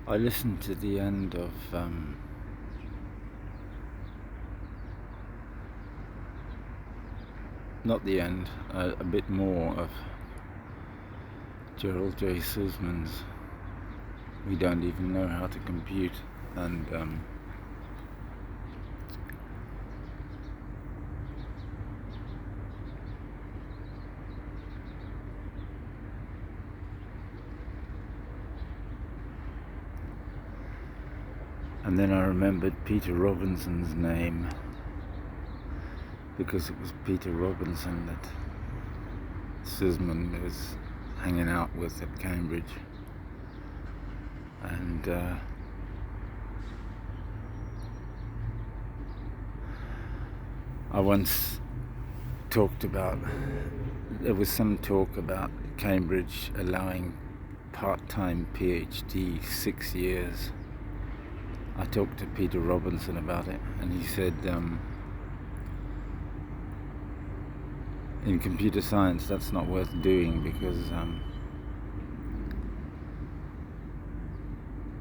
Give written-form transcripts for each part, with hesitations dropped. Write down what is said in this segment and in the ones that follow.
I listened to the end of not the end, a bit more of Gerald J. Suzman's "We Don't Even Know How to Compute," and then I remembered Peter Robinson's name, because it was Peter Robinson that Suzman was hanging out with at Cambridge. And I once talked about, there was some talk about Cambridge allowing part-time PhD 6 years. I talked to Peter Robinson about it, and he said in computer science that's not worth doing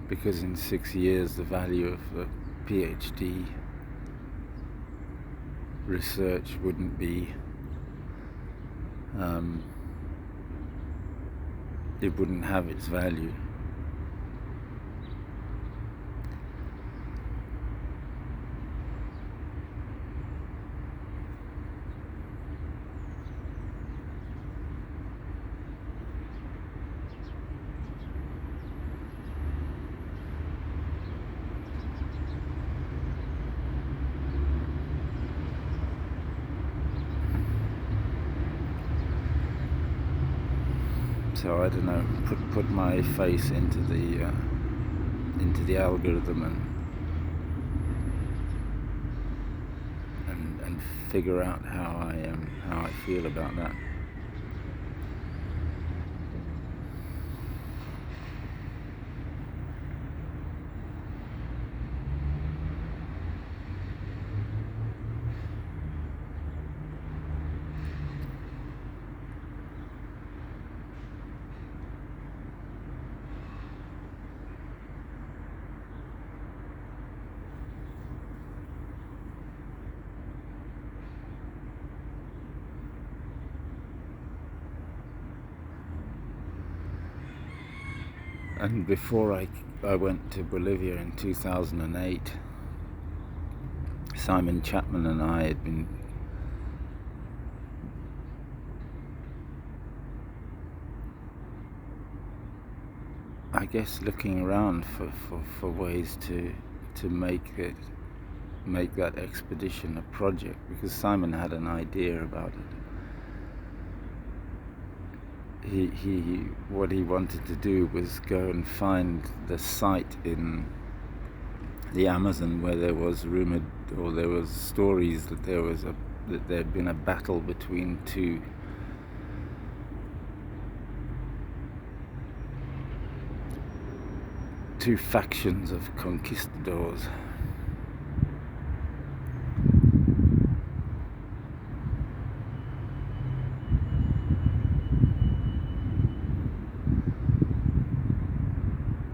because in 6 years the value of the PhD research wouldn't be it wouldn't have its value. So I don't know, put my face into the algorithm and figure out how I feel about that. And before I went to Bolivia in 2008, Simon Chapman and I had been looking around for ways to make that expedition a project, because Simon had an idea about it. What he wanted to do was go and find the site in the Amazon where there was stories that there had been a battle between two factions of conquistadors.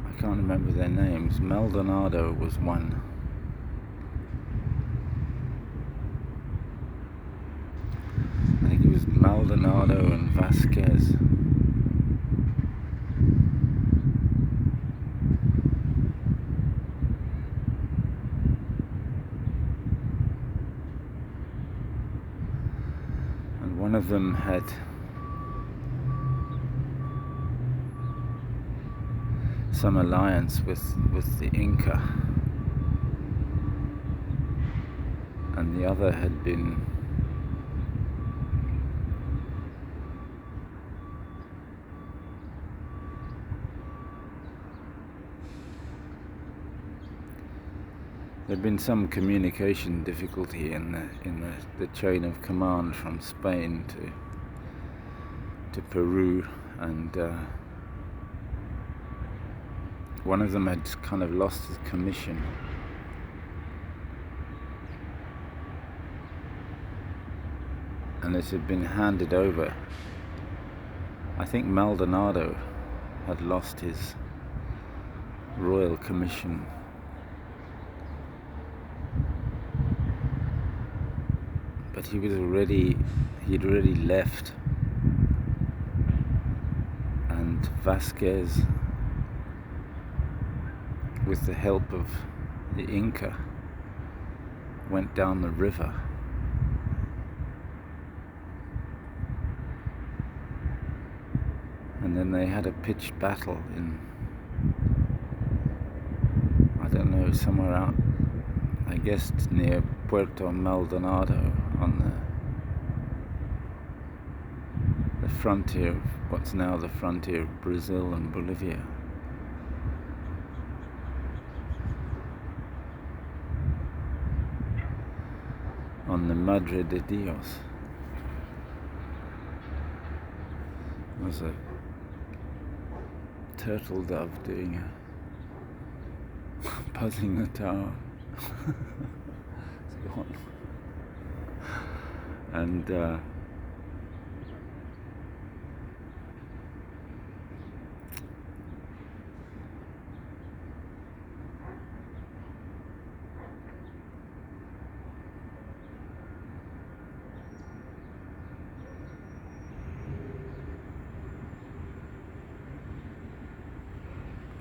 I can't remember their names. Maldonado was one. I think it was Maldonado and Vasquez. And one of them had some alliance with the Inca, and the other had been there'd been some communication difficulty in the chain of command from Spain to Peru, and one of them had kind of lost his commission. And this had been handed over. I think Maldonado had lost his Royal Commission. But he'd already left, and Vasquez, with the help of the Inca, went down the river. And then they had a pitched battle in, I don't know, somewhere out, I guess near Puerto Maldonado, on the frontier of what's now the frontier of Brazil and Bolivia. On the Madre de Dios. There was a turtle dove doing a buzzing the tower. It's gone. And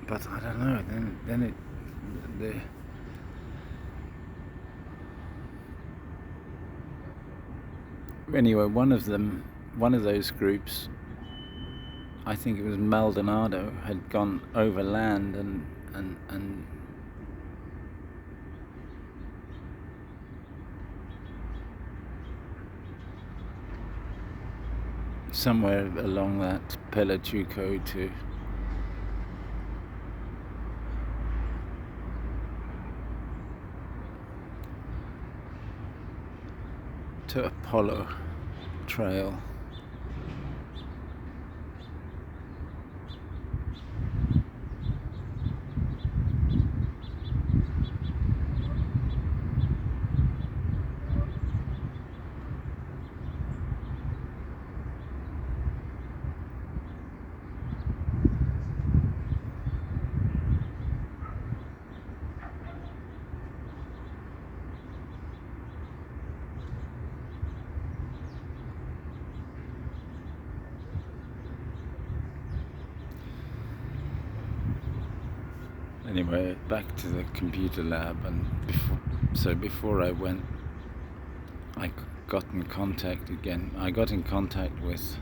but I don't know. Then anyway, one of those groups, I think it was Maldonado, had gone overland and somewhere along that Pelachuco to Apollo Trail. Anyway, back to the computer lab, and before I went, I got in contact again. I got in contact with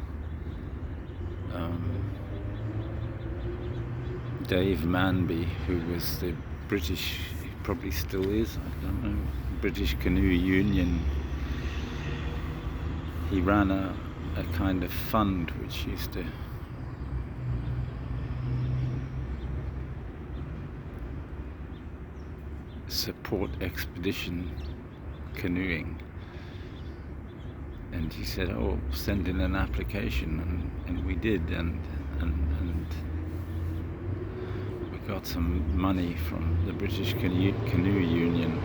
Dave Manby, who was the British, he probably still is, I don't know, British Canoe Union. He ran a kind of fund which used to support expedition canoeing, and he said, "Oh, send in an application," and we did, and we got some money from the British Canoe Union.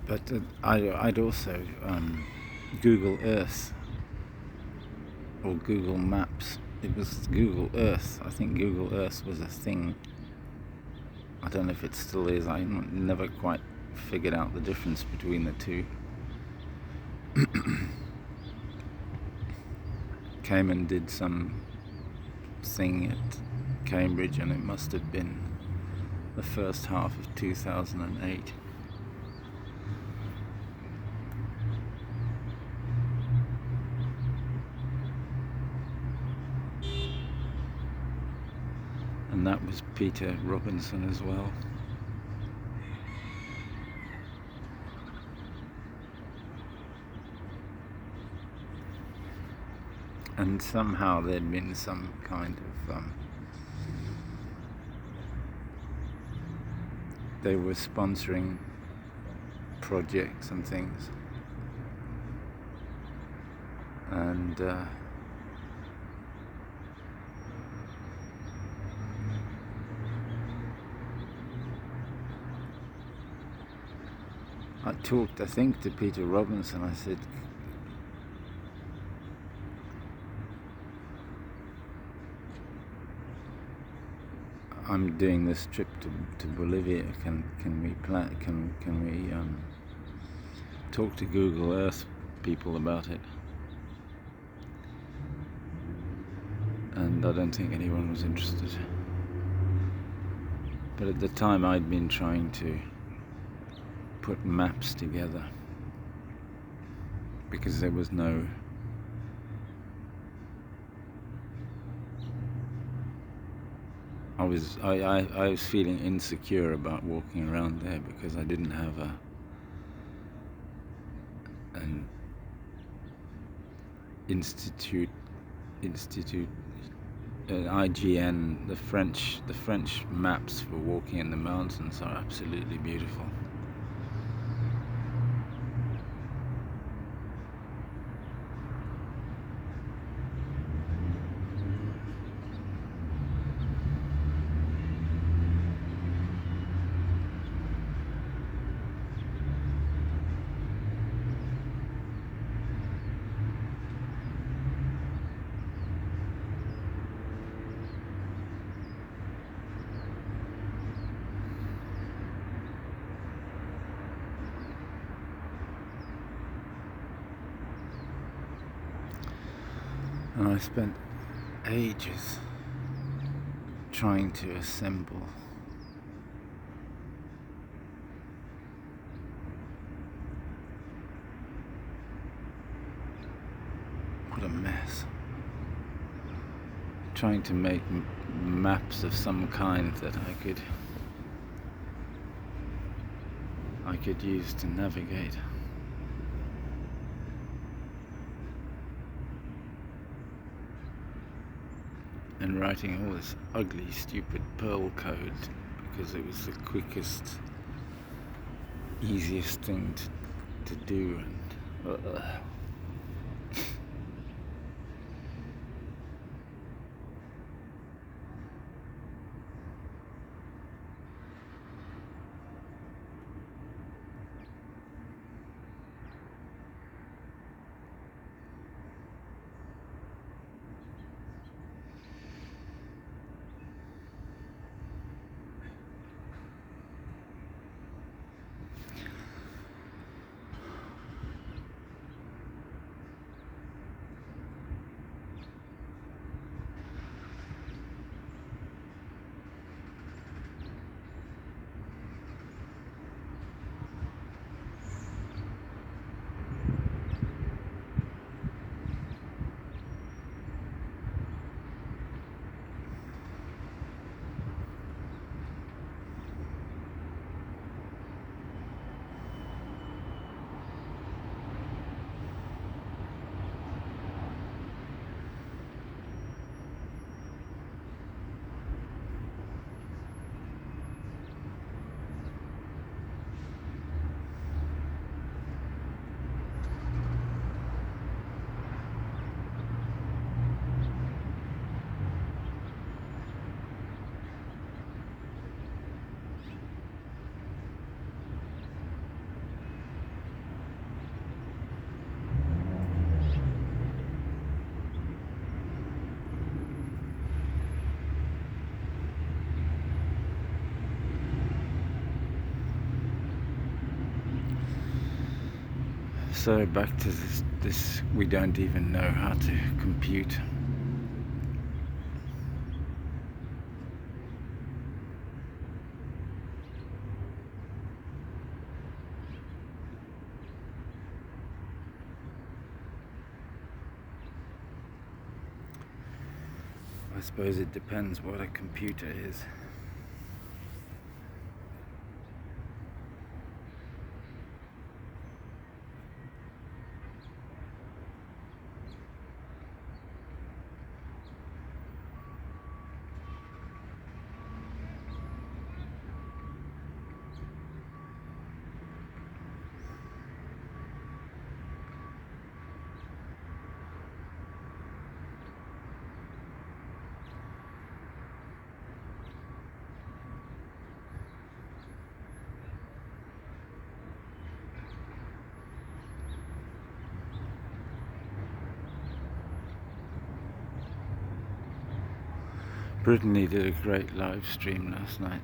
But I'd also Google Earth or Google Maps. It was Google Earth. I think Google Earth was a thing. I don't know if it still is. I never quite figured out the difference between the two. Came and did some thing at Cambridge, and it must have been the first half of 2008. and that was Peter Robinson as well. And somehow there'd been some kind of they were sponsoring projects and things, and I talked, I think, to Peter Robinson. I said, I'm doing this trip to Bolivia. Can we plan? Can we talk to Google Earth people about it? And I don't think anyone was interested. But at the time, I'd been trying to put maps together because there was no I was feeling insecure about walking around there because I didn't have an institute an IGN. The French maps for walking in the mountains are absolutely beautiful. And I spent ages trying to assemble what a mess. Trying to make maps of some kind that I could use to navigate. And writing all this ugly, stupid Perl code because it was the quickest, easiest thing to do. And so back to this we don't even know how to compute. I suppose it depends what a computer is. Brittany did a great live stream last night.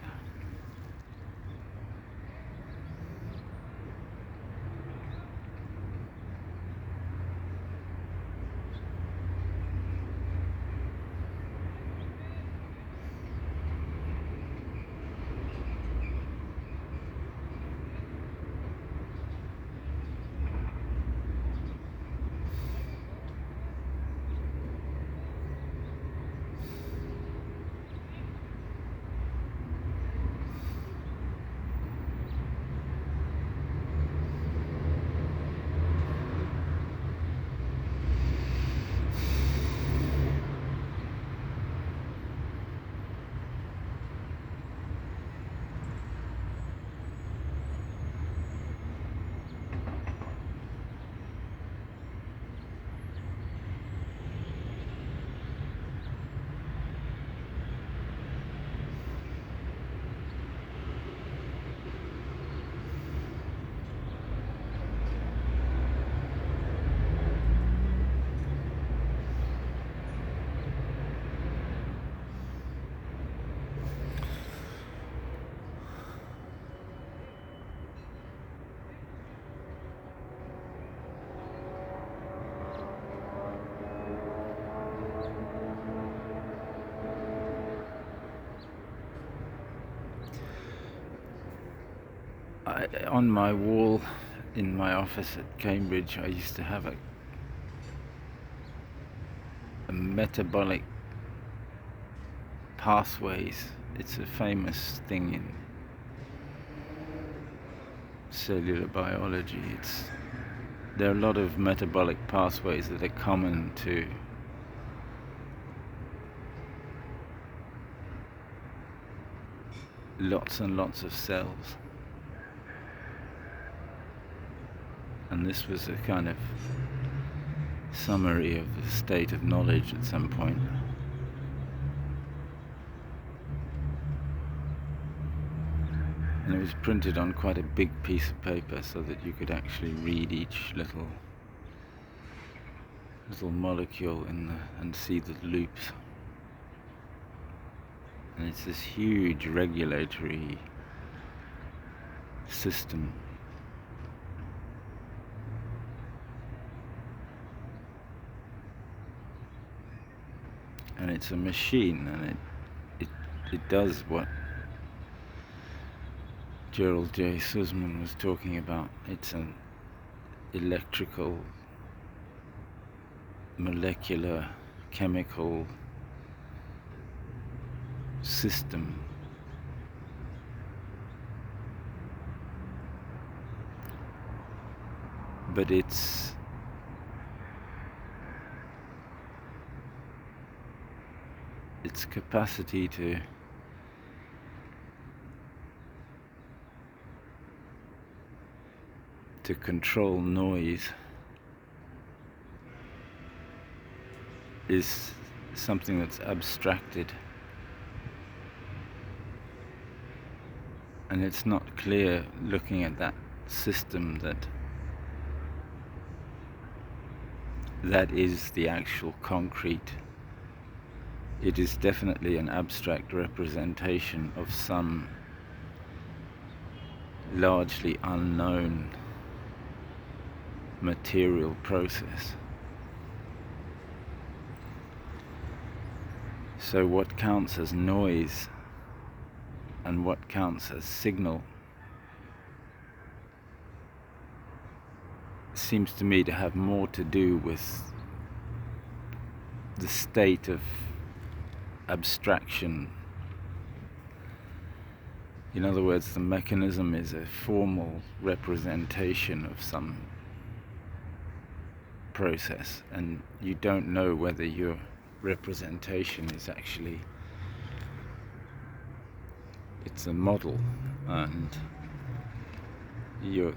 On my wall in my office at Cambridge, I used to have a metabolic pathways. It's a famous thing in cellular biology. There are a lot of metabolic pathways that are common to lots and lots of cells. And this was a kind of summary of the state of knowledge at some point. And it was printed on quite a big piece of paper so that you could actually read each little molecule and see the loops. And it's this huge regulatory system. And it's a machine, and it does what Gerald J. Sussman was talking about. It's an electrical, molecular, chemical system. But its capacity to control noise is something that's abstracted, and it's not clear looking at that system that is the actual concrete. It is definitely an abstract representation of some largely unknown material process. So what counts as noise and what counts as signal seems to me to have more to do with the state of abstraction. In other words, the mechanism is a formal representation of some process, and you don't know whether your representation is actually, it's a model, and you're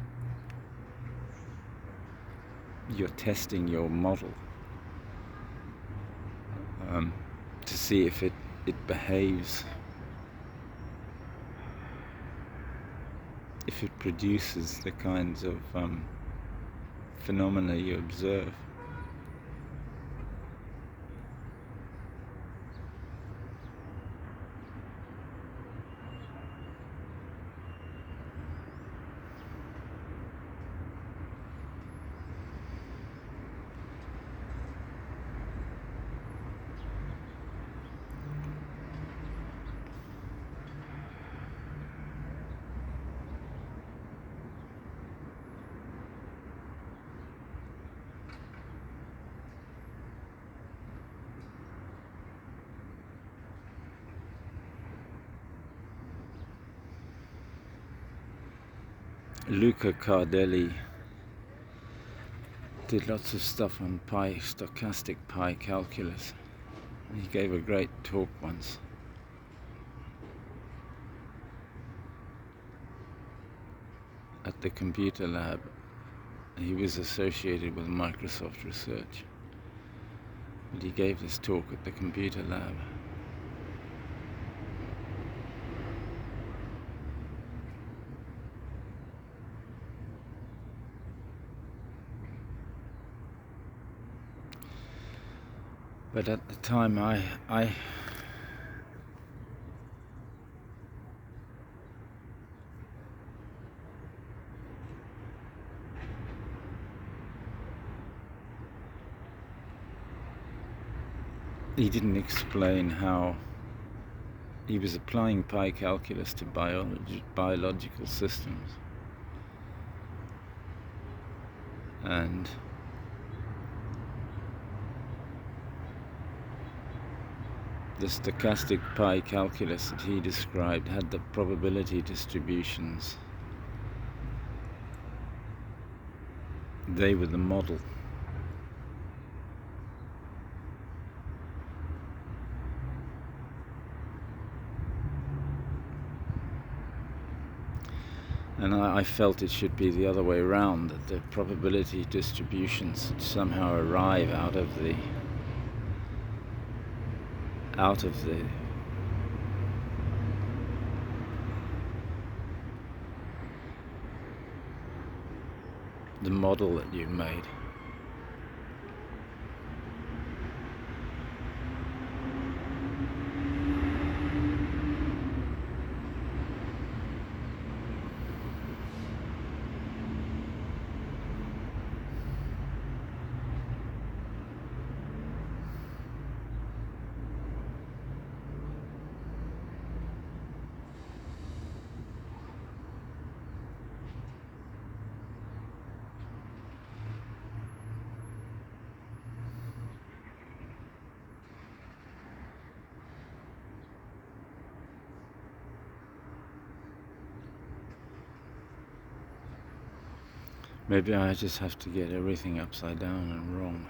testing your model to see if it behaves, if it produces the kinds of phenomena you observe. Luca Cardelli did lots of stuff on stochastic pi calculus. He gave a great talk once. At the computer lab. He was associated with Microsoft Research. But he gave this talk at the computer lab. But at the time he didn't explain how he was applying pi calculus to biological systems, and the stochastic pi calculus that he described had the probability distributions. They were the model. And I felt it should be the other way around, that the probability distributions somehow arrive out of the model that you've made. Maybe I just have to get everything upside down and wrong.